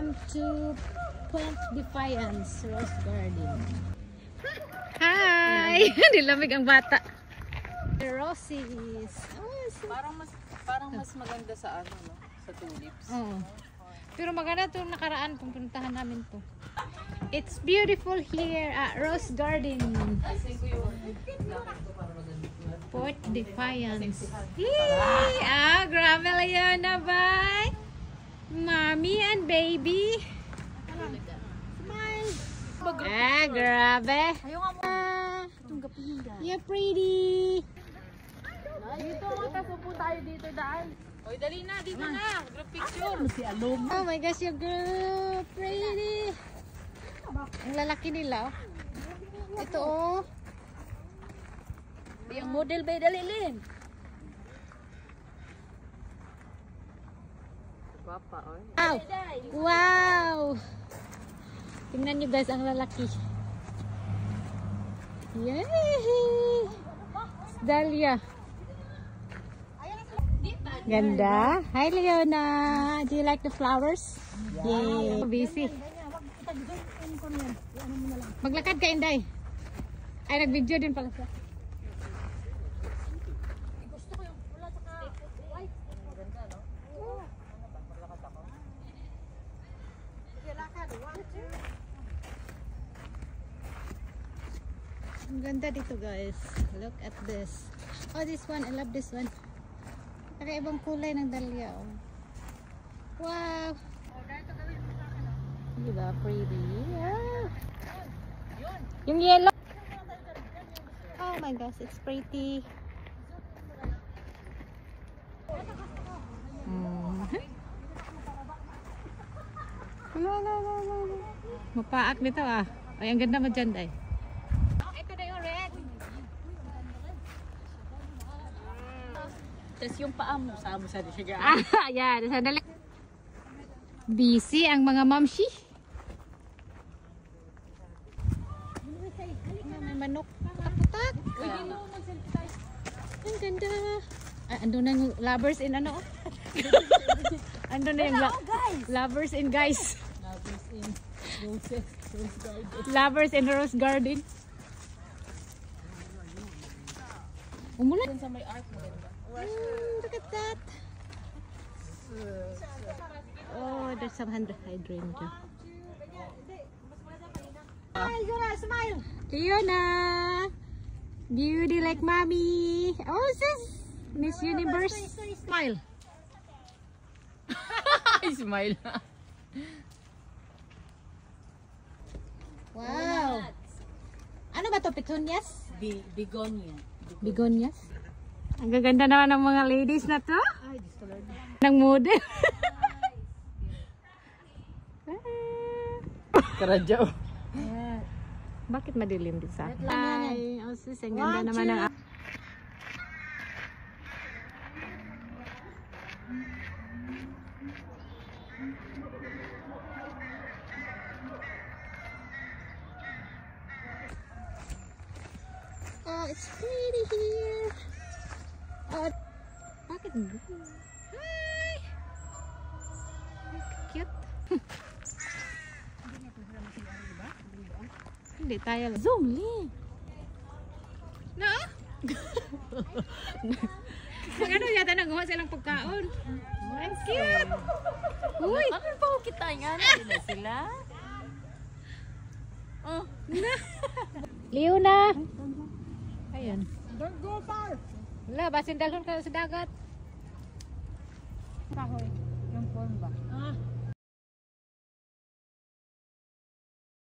Welcome to Point Defiance Rose Garden. Hi! Nilamig ang bata. The roses. Oh, so... parang mas maganda sa ano, no? Sa tulips. Oo. Pero maganda itong nakaraan kung puntahan namin to. It's beautiful here at Rose Garden. Port Defiance. Yay! Ah, grabe Leona, bye! Mommy and baby. Smile. Ah, grabe. You're pretty. Dito nga, po tayo dito daan. Oy, dali na, dito na. Group picture. Oh my gosh, you're pretty. Ang lalaki nila. Ito oh. Yung model ba dali lin? Guwapa, oy. Wow! Wow! Tingnan nyo guys, ang lalaki. Yay! Dahlia. Ganda. Hi Leona. Do you like the flowers? Yeah. Busy. Maglakad ka Inday. Ay, nag-video din pala siya. Ang ganda dito guys. Look at this. Oh, this one. I love this one. Nakaibang kulay ng dahlia. Oh. Wow. Diba? Pretty. Yeah. Yung yellow. Oh my gosh. It's pretty. Mapaak nito ah. Ay, ang ganda mo dyan ay. Ito na yung red. Tapos yung paa mo, sama sa siya dyan. Ah, yan. Sandali. Busy ang mga mamshi. May manok. Patak. Ang ganda. Ah, andun na yung lovers in ano? Andun na yung lovers in guys. Lovers in Roses, Rose Garden. Lovers in Rose Garden. Umulan. Sa may art mo ganda. Look at that. Oh, there's some hydrangea. Hi, Yuna, smile. Yuna. Beauty like mommy. Oh, sis. Miss Universe. Smile. Smile. Wow. Ano ba to? Petunias? Begonia. Begonias? Ang gaganda naman ng mga ladies na to. Ay, discolored. Ng model. Karadyaw. Bakit madilim din sa akin? Ay, oh sis, ang ganda naman ng... Oh, it's pretty here. Oh, bakit green? Hi! Cute. Hindi tayo. Zoom in. No? Ano yata nagawa silang pagkaon? Ang cute. Uy! Bakit pa kita nga na sila? Oh. Leona! Ayan. Don't go far. Wala, basin dalhon ka sa dagat. Kahoy. Yung phone ba? Ah,